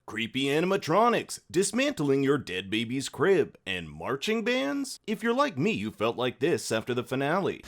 creepy animatronics, dismantling your dead baby's crib, and marching bands? If you're like me, you felt like this after the finale.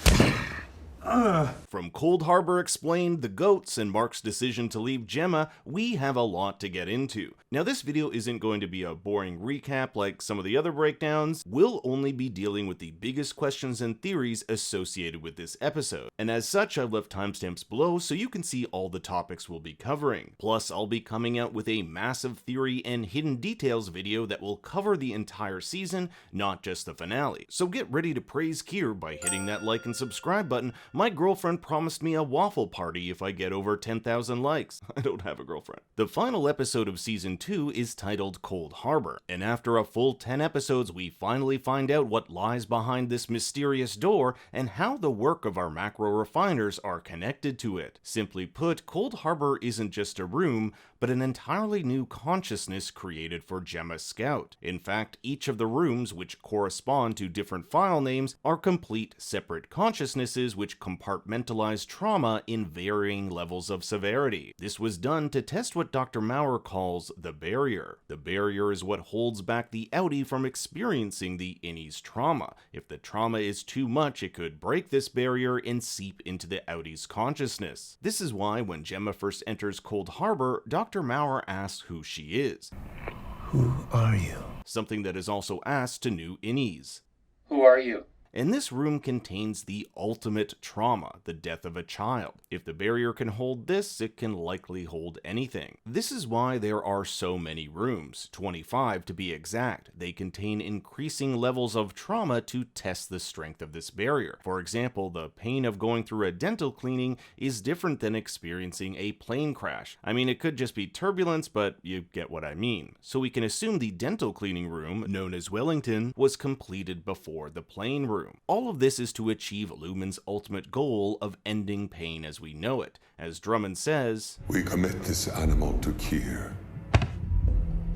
From Cold Harbor Explained, the goats, and Mark's decision to leave Gemma, we have a lot to get into. Now this video isn't going to be a boring recap like some of the other breakdowns. We'll only be dealing with the biggest questions and theories associated with this episode. And as such, I've left timestamps below so you can see all the topics we'll be covering. Plus, I'll be coming out with a massive theory and hidden details video that will cover the entire season, not just the finale. So get ready to praise Kier by hitting that like and subscribe button. My girlfriend promised me a waffle party if I get over 10,000 likes. I don't have a girlfriend. The final episode of Season 2 is titled Cold Harbor, and after a full 10 episodes, we finally find out what lies behind this mysterious door and how the work of our macro refiners are connected to it. Simply put, Cold Harbor isn't just a room, but an entirely new consciousness created for Gemma Scout. In fact, each of the rooms, which correspond to different file names, are complete separate consciousnesses which compartmentalize trauma in varying levels of severity. This was done to test what Dr. Maurer calls the barrier. The barrier is what holds back the outie from experiencing the innie's trauma. If the trauma is too much, it could break this barrier and seep into the outie's consciousness. This is why when Gemma first enters Cold Harbor, Dr. Maurer asks who she is. Who are you? Something that is also asked to new innies. Who are you? And this room contains the ultimate trauma, the death of a child. If the barrier can hold this, it can likely hold anything. This is why there are so many rooms, 25 to be exact. They contain increasing levels of trauma to test the strength of this barrier. For example, the pain of going through a dental cleaning is different than experiencing a plane crash. I mean, it could just be turbulence, but you get what I mean. So we can assume the dental cleaning room, known as Wellington, was completed before the plane room. All of this is to achieve Lumen's ultimate goal of ending pain as we know it. As Drummond says, "We commit this animal to Kier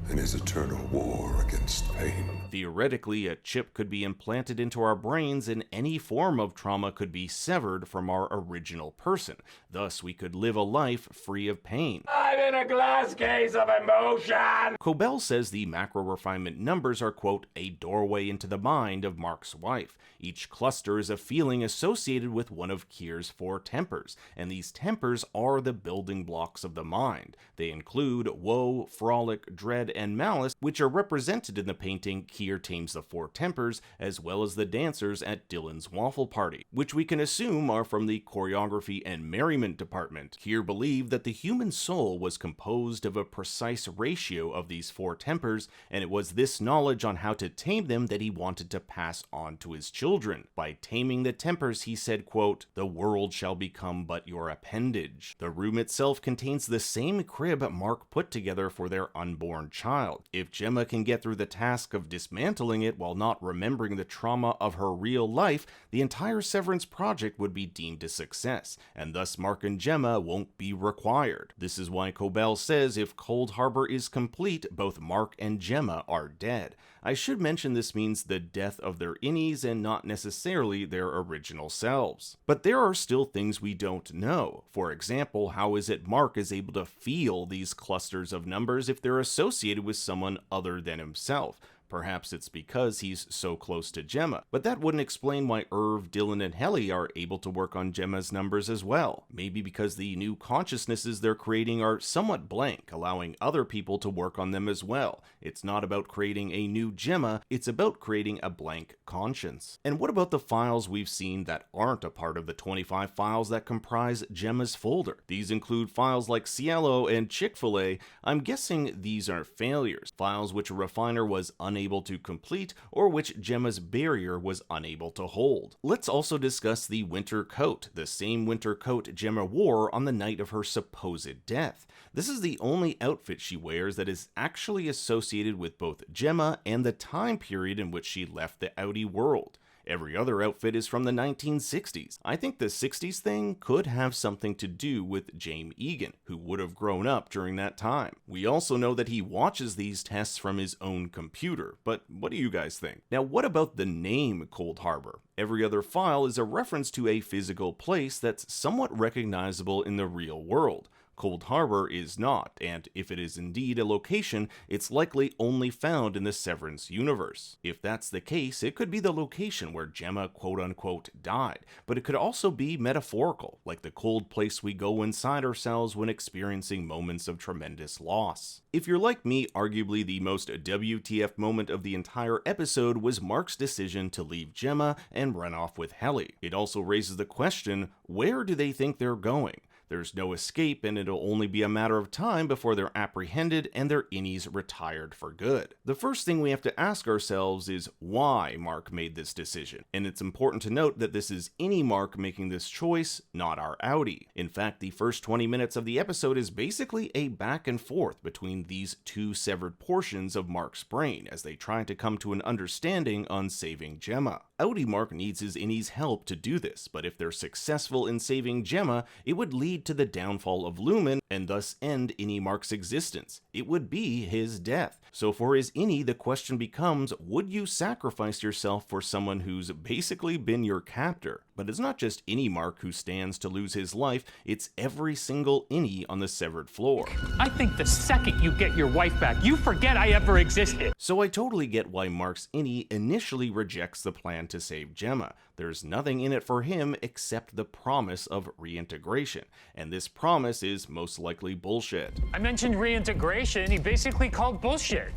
in his eternal war against pain." Theoretically, a chip could be implanted into our brains and any form of trauma could be severed from our original person. Thus, we could live a life free of pain. I'm in a glass case of emotion! Cobel says the macro refinement numbers are, quote, a doorway into the mind of Mark's wife. Each cluster is a feeling associated with one of Kier's 4 tempers, and these tempers are the building blocks of the mind. They include woe, frolic, dread, and malice, which are represented in the painting Kier Tames the 4 Tempers, as well as the dancers at Dylan's waffle party, which we can assume are from the choreography and merriment department. Kier believed that the human soul was composed of a precise ratio of these 4 tempers, and it was this knowledge on how to tame them that he wanted to pass on to his children. By taming the tempers, he said, quote, "The world shall become but your appendage." The room itself contains the same crib Mark put together for their unborn child. If Gemma can get through the task of dismantling it while not remembering the trauma of her real life, the entire Severance project would be deemed a success, and thus Mark and Gemma won't be required. This is why Cobel says if Cold Harbor is complete, both Mark and Gemma are dead. I should mention this means the death of their innies and not necessarily their original selves. But there are still things we don't know. For example, how is it Mark is able to feel these clusters of numbers if they're associated with someone other than himself? Perhaps it's because he's so close to Gemma, but that wouldn't explain why Irv, Dylan, and Helly are able to work on Gemma's numbers as well. Maybe because the new consciousnesses they're creating are somewhat blank, allowing other people to work on them as well. It's not about creating a new Gemma, it's about creating a blank conscience. And what about the files we've seen that aren't a part of the 25 files that comprise Gemma's folder? These include files like Cielo and Chick-fil-A. I'm guessing these are failures, files which a refiner was unable to complete or which Gemma's barrier was unable to hold. Let's also discuss the winter coat, the same winter coat Gemma wore on the night of her supposed death. This is the only outfit she wears that is actually associated with both Gemma and the time period in which she left the outie world. Every other outfit is from the 1960s. I think the 60s thing could have something to do with James Egan, who would have grown up during that time. We also know that he watches these tests from his own computer, but what do you guys think? Now, what about the name Cold Harbor? Every other file is a reference to a physical place that's somewhat recognizable in the real world. Cold Harbor is not, and if it is indeed a location, it's likely only found in the Severance universe. If that's the case, it could be the location where Gemma quote-unquote died, but it could also be metaphorical, like the cold place we go inside ourselves when experiencing moments of tremendous loss. If you're like me, arguably the most WTF moment of the entire episode was Mark's decision to leave Gemma and run off with Helly. It also raises the question, where do they think they're going? There's no escape, and it'll only be a matter of time before they're apprehended and their innies retired for good. The first thing we have to ask ourselves is why Mark made this decision, and it's important to note that this is any Mark making this choice, not our Audi. In fact, the first 20 minutes of the episode is basically a back and forth between these two severed portions of Mark's brain as they try to come to an understanding on saving Gemma. Audi Mark needs his innies' help to do this, but if they're successful in saving Gemma, it would lead to the downfall of Lumen and thus end Innie Mark's existence. It would be his death. So for his innie, the question becomes, would you sacrifice yourself for someone who's basically been your captor? But it's not just Innie Mark who stands to lose his life, it's every single innie on the severed floor. I think the second you get your wife back, you forget I ever existed. So I totally get why Mark's innie initially rejects the plan to save Gemma. There's nothing in it for him except the promise of reintegration, and this promise is most likely bullshit. I mentioned reintegration, he basically called bullshit.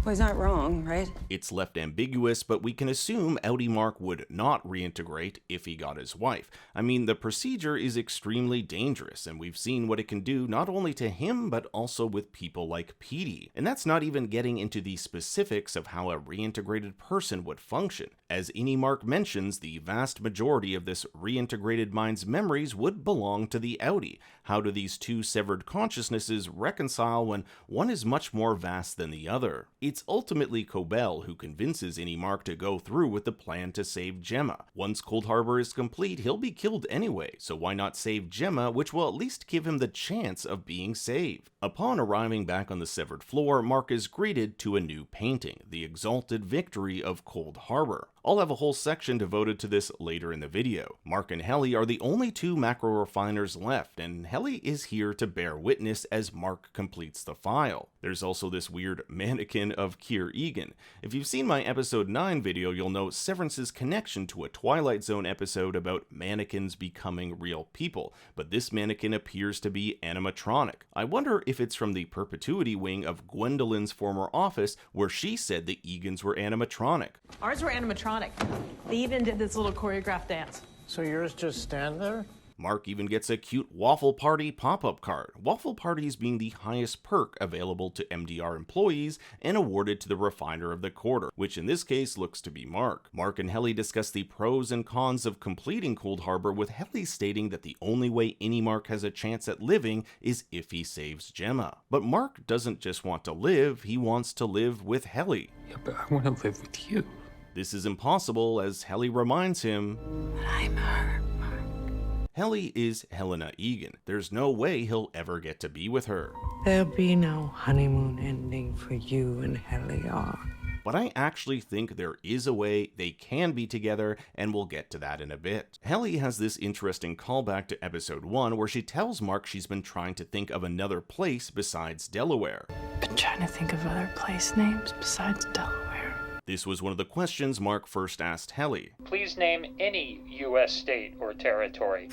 Well, he's not wrong, right? It's left ambiguous, but we can assume Audi Mark would not reintegrate if he got his wife. I mean, the procedure is extremely dangerous, and we've seen what it can do not only to him, but also with people like Petey. And that's not even getting into the specifics of how a reintegrated person would function. As Innie Mark mentions, the vast majority of this reintegrated mind's memories would belong to the Audi. How do these two severed consciousnesses reconcile when one is much more vast than the other? It's ultimately Cobel who convinces Innie Mark to go through with the plan to save Gemma. Once Cold Harbor is complete, he'll be killed anyway, so why not save Gemma, which will at least give him the chance of being saved? Upon arriving back on the severed floor, Mark is greeted to a new painting, the Exalted Victory of Cold Harbor. I'll have a whole section devoted to this later in the video. Mark and Helly are the only two macro refiners left, and Helly is here to bear witness as Mark completes the file. There's also this weird mannequin of Keir Egan. If you've seen my episode 9 video, you'll know Severance's connection to a Twilight Zone episode about mannequins becoming real people, but this mannequin appears to be animatronic. I wonder if it's from the perpetuity wing of Gwendolyn's former office, where she said the Egans were animatronic. Ours were animatronic. They even did this little choreographed dance. So yours just stand there? Mark even gets a cute Waffle Party pop-up card, Waffle Parties being the highest perk available to MDR employees and awarded to the refiner of the quarter, which in this case looks to be Mark. Mark and Helly discuss the pros and cons of completing Cold Harbor, with Helly stating that the only way Innie Mark has a chance at living is if he saves Gemma. But Mark doesn't just want to live, he wants to live with Helly. Yeah, but I want to live with you. This is impossible, as Helly reminds him, But I'm her. Helly is Helena Egan. There's no way he'll ever get to be with her. There'll be no honeymoon ending for you and Heliar. But I actually think there is a way they can be together, and we'll get to that in a bit. Helly has this interesting callback to episode 1 where she tells Mark she's been trying to think of another place besides Delaware. Been trying to think of other place names besides Delaware. This was one of the questions Mark first asked Helly. Please name any U.S. state or territory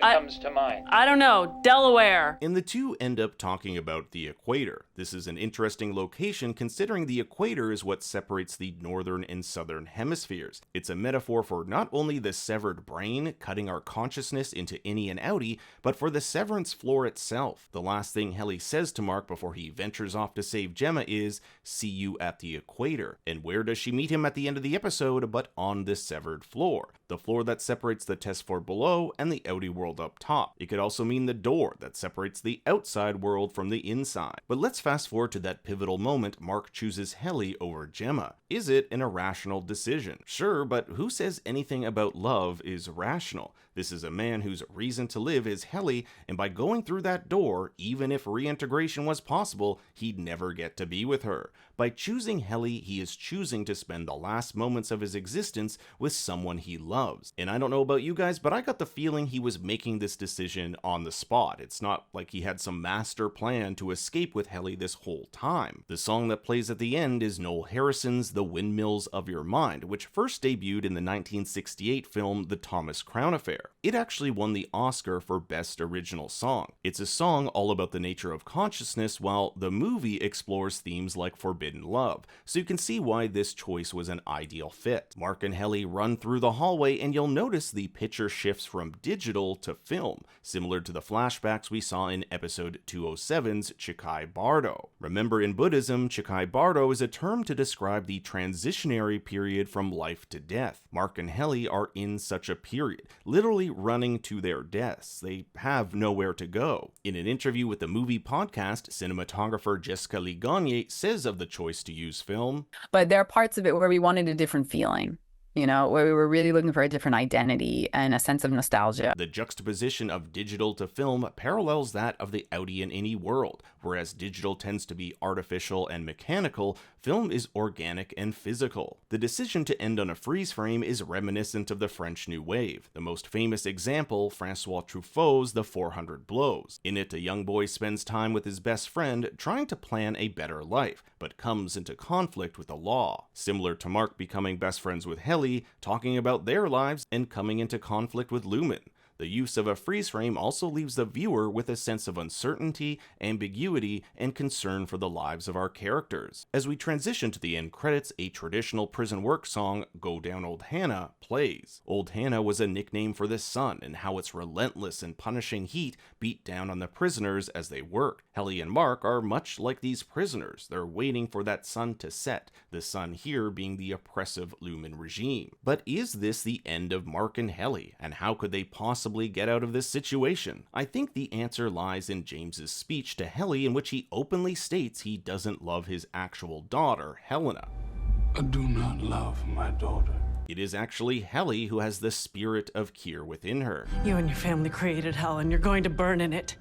I- that comes to mind. I don't know, Delaware. And the two end up talking about the equator. This is an interesting location considering the equator is what separates the northern and southern hemispheres. It's a metaphor for not only the severed brain cutting our consciousness into innie and outie, but for the severance floor itself. The last thing Helly says to Mark before he ventures off to save Gemma is, "See you at the equator." And where does she meet him at the end of the episode but on the severed floor? The floor that separates the test floor below and the outie world up top. It could also mean the door that separates the outside world from the inside. But let's fast forward to that pivotal moment Mark chooses Helly over Gemma. Is it an irrational decision? Sure, but who says anything about love is rational? This is a man whose reason to live is Helly, and by going through that door, even if reintegration was possible, he'd never get to be with her. By choosing Helly, he is choosing to spend the last moments of his existence with someone he loves. And I don't know about you guys, but I got the feeling he was making making this decision on the spot. It's not like he had some master plan to escape with Helly this whole time. The song that plays at the end is Noel Harrison's The Windmills of Your Mind, which first debuted in the 1968 film The Thomas Crown Affair. It actually won the Oscar for Best Original Song. It's a song all about the nature of consciousness, while the movie explores themes like forbidden love, so you can see why this choice was an ideal fit. Mark and Helly run through the hallway, and you'll notice the picture shifts from digital to film, similar to the flashbacks we saw in episode 207's Chikai Bardo. Remember, in Buddhism, Chikai Bardo is a term to describe the transitionary period from life to death. Mark and Helly are in such a period, literally running to their deaths. They have nowhere to go. In an interview with the movie podcast, cinematographer Jessica Ligagne says of the choice to use film, "But there are parts of it where we wanted a different feeling. You know, where we were really looking for a different identity and a sense of nostalgia." The juxtaposition of digital to film parallels that of the Outie and Innie world. Whereas digital tends to be artificial and mechanical, film is organic and physical. The decision to end on a freeze frame is reminiscent of the French New Wave. The most famous example, Francois Truffaut's The 400 Blows. In it, a young boy spends time with his best friend trying to plan a better life, but comes into conflict with the law. Similar to Mark becoming best friends with Helly, talking about their lives, and coming into conflict with Lumen. The use of a freeze frame also leaves the viewer with a sense of uncertainty, ambiguity, and concern for the lives of our characters. As we transition to the end credits, a traditional prison work song, Go Down Old Hannah, plays. Old Hannah was a nickname for the sun and how its relentless and punishing heat beat down on the prisoners as they worked. Helly and Mark are much like these prisoners. They're waiting for that sun to set, the sun here being the oppressive Lumen regime. But is this the end of Mark and Helly, and how could they possibly get out of this situation? I think the answer lies in James's speech to Helly, in which he openly states he doesn't love his actual daughter, Helena. I do not love my daughter. It is actually Helly who has the spirit of Keir within her. You and your family created hell, and you're going to burn in it.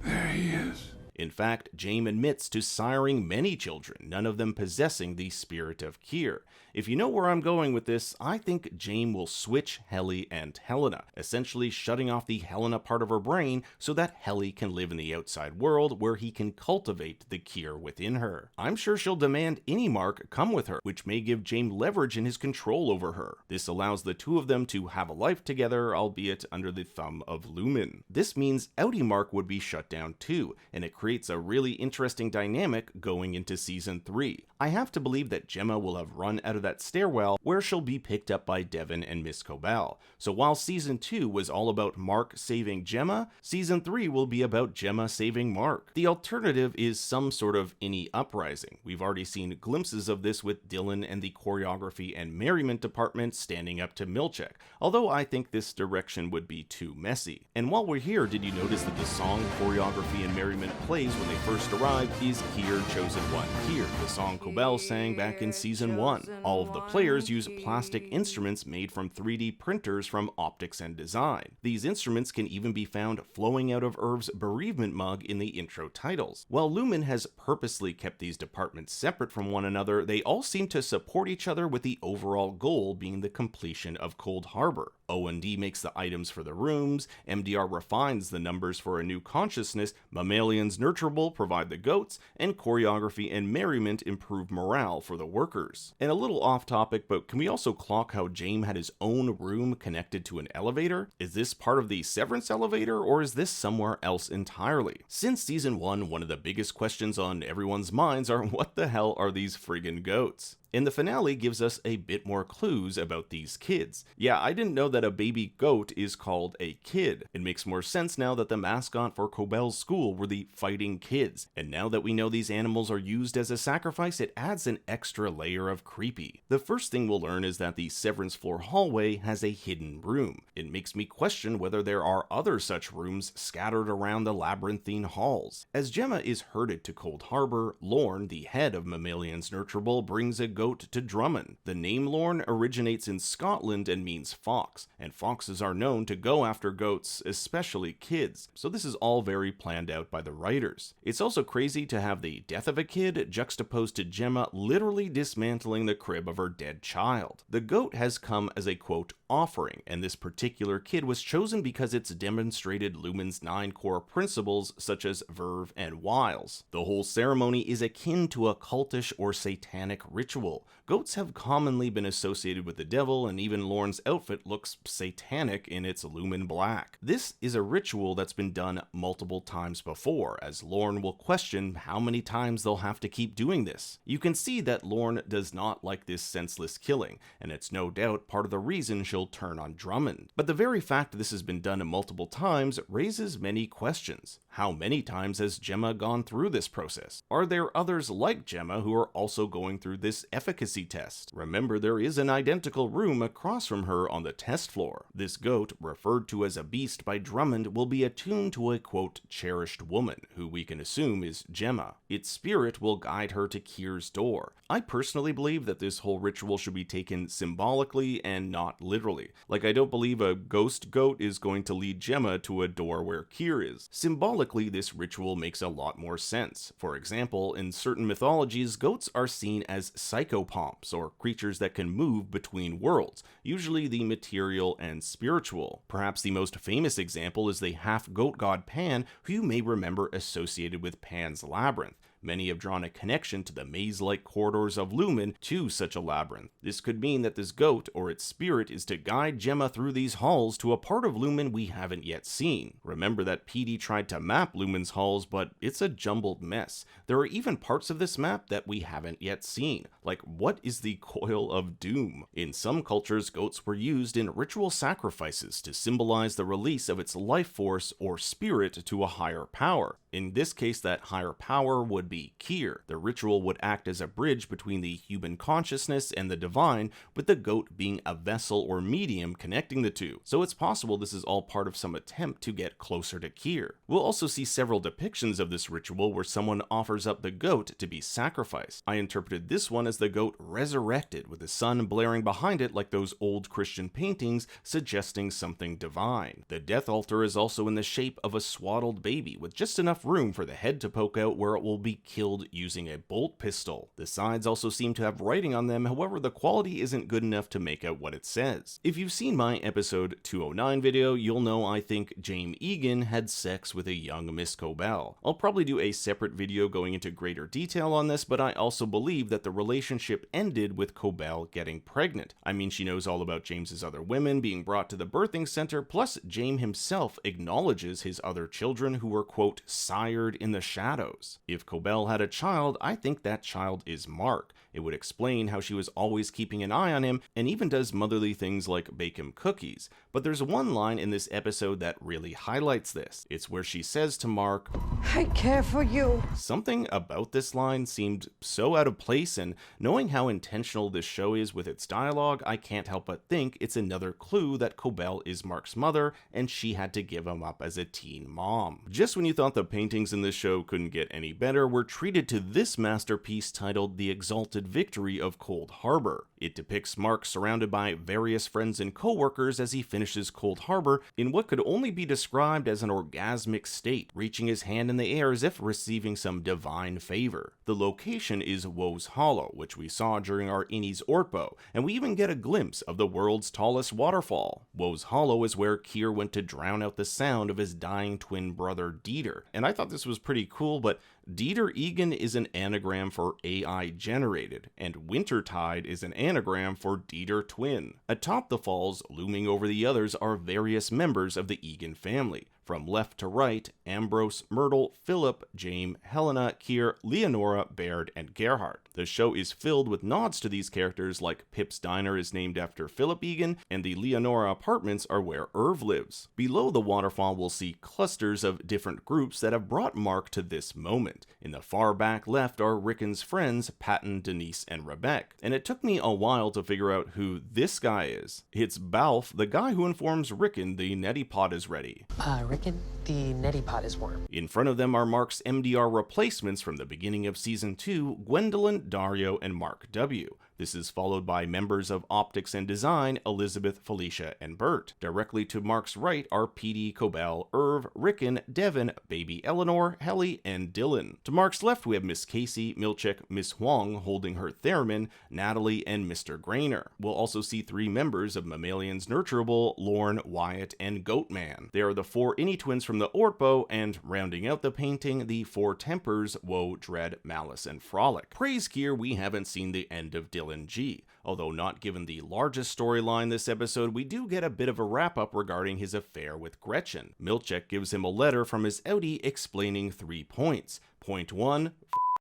There he is. In fact, James admits to siring many children, none of them possessing the spirit of Keir. If you know where I'm going with this, I think James will switch Helly and Helena, essentially shutting off the Helena part of her brain so that Helly can live in the outside world where he can cultivate the Keir within her. I'm sure she'll demand any Mark come with her, which may give James leverage in his control over her. This allows the two of them to have a life together, albeit under the thumb of Lumen. This means Outie Mark would be shut down too, and it creates a really interesting dynamic going into season 3. I have to believe that Gemma will have run out of that stairwell where she'll be picked up by Devon and Miss Cobel. So while season 2 was all about Mark saving Gemma, season 3 will be about Gemma saving Mark. The alternative is some sort of Innie uprising. We've already seen glimpses of this with Dylan and the choreography and merriment department standing up to Milchek, although I think this direction would be too messy. And while we're here, did you notice that the song, choreography, and merriment plays when they first arrived is Keir Chosen One Keir, the song Cobel sang back in season 1. All of the players use plastic instruments made from 3D printers from Optics and Design. These instruments can even be found flowing out of Irv's bereavement mug in the intro titles. While Lumen has purposely kept these departments separate from one another, they all seem to support each other, with the overall goal being the completion of Cold Harbor. O&D makes the items for the rooms, MDR refines the numbers for a new consciousness, Mammalians Nurturable provide the goats, and choreography and merriment improve morale for the workers. And a little off topic, but can we also clock how James had his own room connected to an elevator? Is this part of the Severance elevator, or is this somewhere else entirely? Since season 1, one of the biggest questions on everyone's minds are, what the hell are these friggin' goats? And the finale gives us a bit more clues about these kids. Yeah, I didn't know that a baby goat is called a kid. It makes more sense now that the mascot for Cobel's school were the fighting kids. And now that we know these animals are used as a sacrifice, it adds an extra layer of creepy. The first thing we'll learn is that the Severance floor hallway has a hidden room. It makes me question whether there are other such rooms scattered around the labyrinthine halls. As Gemma is herded to Cold Harbor, Lorne, the head of Mammalians Nurturable, brings a goat to Drummond. The name Lorne originates in Scotland and means fox, and foxes are known to go after goats, especially kids, so this is all very planned out by the writers. It's also crazy to have the death of a kid juxtaposed to Gemma literally dismantling the crib of her dead child. The goat has come as a quote offering, and this particular kid was chosen because it's demonstrated Lumen's 9 core principles such as verve and wiles. The whole ceremony is akin to a cultish or satanic ritual. Goats have commonly been associated with the devil, and even Lorne's outfit looks satanic in its Lumen black. This is a ritual that's been done multiple times before, as Lorne will question how many times they'll have to keep doing this. You can see that Lorne does not like this senseless killing, and it's no doubt part of the reason she'll turn on Drummond. But the very fact this has been done multiple times raises many questions. How many times has Gemma gone through this process? Are there others like Gemma who are also going through this efficacy test? Remember, there is an identical room across from her on the test floor. This goat, referred to as a beast by Drummond, will be attuned to a quote cherished woman, who we can assume is Gemma. Its spirit will guide her to Kier's door. I personally believe that this whole ritual should be taken symbolically and not literally. Like, I don't believe a ghost goat is going to lead Gemma to a door where Kier is. Symbolically, this ritual makes a lot more sense. For example, in certain mythologies, goats are seen as psychopomps, or creatures that can move between worlds, usually the material and spiritual. Perhaps the most famous example is the half-goat god Pan, who you may remember associated with Pan's Labyrinth. Many have drawn a connection to the maze-like corridors of Lumen to such a labyrinth. This could mean that this goat, or its spirit, is to guide Gemma through these halls to a part of Lumen we haven't yet seen. Remember that PD tried to map Lumen's halls, but it's a jumbled mess. There are even parts of this map that we haven't yet seen. Like, what is the Coil of Doom? In some cultures, goats were used in ritual sacrifices to symbolize the release of its life force or spirit to a higher power. In this case, that higher power would be Kier. The ritual would act as a bridge between the human consciousness and the divine, with the goat being a vessel or medium connecting the two. So it's possible this is all part of some attempt to get closer to Kier. We'll also see several depictions of this ritual where someone offers up the goat to be sacrificed. I interpreted this one as the goat resurrected, with the sun blaring behind it like those old Christian paintings, suggesting something divine. The death altar is also in the shape of a swaddled baby, with just enough room for the head to poke out where it will be killed using a bolt pistol. The sides also seem to have writing on them, however the quality isn't good enough to make out what it says. If you've seen my episode 209 video, you'll know I think Jaime Egan had sex with a young Miss Cobel. I'll probably do a separate video going into greater detail on this, but I also believe that the relationship ended with Cobel getting pregnant. I mean, she knows all about James's other women being brought to the birthing center, plus James himself acknowledges his other children who were quote sired in the shadows. If Cobel had a child, I think that child is Mark. It would explain how she was always keeping an eye on him and even does motherly things like bake him cookies. But there's one line in this episode that really highlights this. It's where she says to Mark, "I care for you." Something about this line seemed so out of place, and knowing how intentional this show is with its dialogue, I can't help but think it's another clue that Cobel is Mark's mother and she had to give him up as a teen mom. Just when you thought the paintings in this show couldn't get any better, we're treated to this masterpiece titled The Exalted Victory of Cold Harbor. It depicts Mark surrounded by various friends and co-workers as he finishes Cold Harbor in what could only be described as an orgasmic state, reaching his hand in the air as if receiving some divine favor. The location is Woe's Hollow, which we saw during our Innie's Ortbo, and we even get a glimpse of the world's tallest waterfall. Woe's Hollow is where Kier went to drown out the sound of his dying twin brother Dieter, and I thought this was pretty cool, but Dieter Egan is an anagram for AI generated, and Wintertide is an anagram for Dieter Twin. Atop the falls, looming over the others, are various members of the Egan family. From left to right, Ambrose, Myrtle, Philip, Jaime, Helena, Kier, Leonora, Baird, and Gerhardt. The show is filled with nods to these characters, like Pip's Diner is named after Philip Egan, and the Leonora apartments are where Irv lives. Below the waterfall, we'll see clusters of different groups that have brought Mark to this moment. In the far back left are Rickon's friends, Patton, Denise, and Rebecca. And it took me a while to figure out who this guy is. It's Balf, the guy who informs Rickon the neti pot is ready. Rickon, the neti pot is warm. In front of them are Mark's MDR replacements from the beginning of Season 2, Gwendolyn, Dario, and Mark W. This is followed by members of Optics and Design, Elizabeth, Felicia, and Bert. Directly to Mark's right are PD, Cobel, Irv, Rickon, Devin, Baby Eleanor, Helly, and Dylan. To Mark's left we have Miss Casey, Milchick, Miss Huang holding her theremin, Natalie, and Mr. Grainer. We'll also see 3 members of Mammalians Nurturable, Lorne, Wyatt, and Goatman. They are the 4 Innie twins from the Ortbo, and rounding out the painting, the 4 Tempers, Woe, Dread, Malice, and Frolic. Praise here we haven't seen the end of Dylan G. Although not given the largest storyline this episode, we do get a bit of a wrap-up regarding his affair with Gretchen. Milchick gives him a letter from his outie explaining 3 points. Point 1, f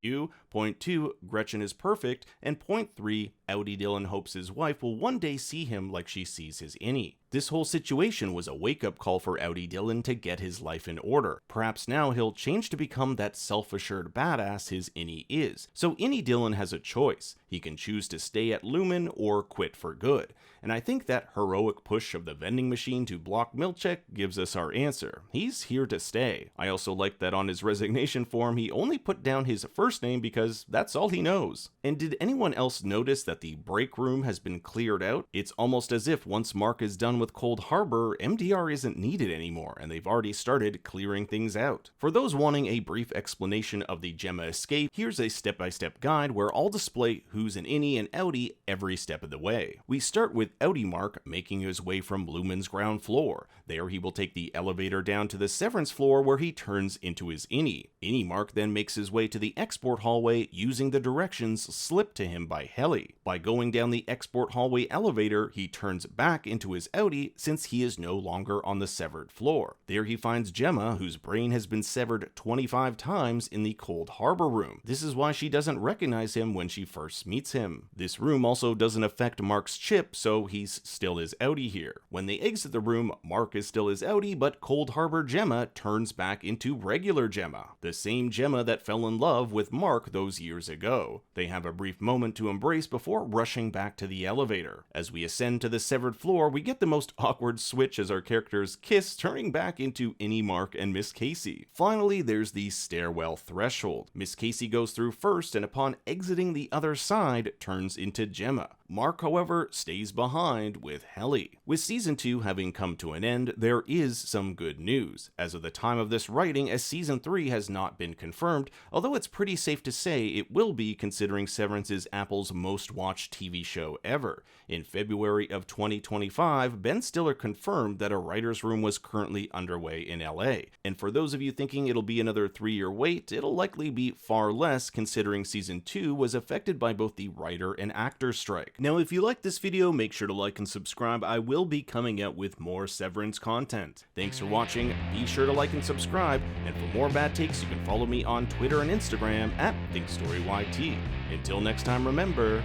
you. Point 2, Gretchen is perfect. And point 3, outie Dylan hopes his wife will one day see him like she sees his innie. This whole situation was a wake-up call for outie Dylan to get his life in order. Perhaps now he'll change to become that self-assured badass his innie is. So innie Dylan has a choice. He can choose to stay at Lumen or quit for good. And I think that heroic push of the vending machine to block Milchick gives us our answer. He's here to stay. I also like that on his resignation form he only put down his first name because that's all he knows. And did anyone else notice that the break room has been cleared out? It's almost as if once Mark is done with Cold Harbor, MDR isn't needed anymore, and they've already started clearing things out. For those wanting a brief explanation of the Gemma escape, here's a step-by-step guide where I'll display who's an innie and outie every step of the way. We start with outie Mark making his way from Lumen's ground floor. There he will take the elevator down to the Severance floor where he turns into his innie. Innie Mark then makes his way to the export hallway using the directions slipped to him by Helly. By going down the export hallway elevator, he turns back into his outie since he is no longer on the severed floor. There he finds Gemma, whose brain has been severed 25 times in the Cold Harbor room. This is why she doesn't recognize him when she first meets him. This room also doesn't affect Mark's chip, so he's still his outie here. When they exit the room, Mark is still his outie, but Cold Harbor Gemma turns back into regular Gemma, the same Gemma that fell in love with Mark those years ago. They have a brief moment to embrace before rushing back to the elevator. As we ascend to the severed floor, we get the most awkward switch as our characters kiss, turning back into Innie Mark and Miss Casey. Finally, there's the stairwell threshold. Miss Casey goes through first, and upon exiting the other side, turns into Gemma. Mark, however, stays behind with Helly. With Season 2 having come to an end, there is some good news. As of the time of this writing, as Season 3 has not been confirmed, although it's pretty safe to say it will be considering Severance is Apple's most watched TV show ever. In February of 2025, Ben Stiller confirmed that a writer's room was currently underway in LA. And for those of you thinking it'll be another 3-year wait, it'll likely be far less considering Season 2 was affected by both the writer and actor strike. Now, if you liked this video, make sure to like and subscribe. I will be coming out with more Severance content. Thanks for watching, be sure to like and subscribe, and for more bad takes, you can follow me on Twitter and Instagram at ThinkStoryYT. Until next time, remember,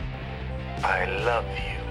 I love you.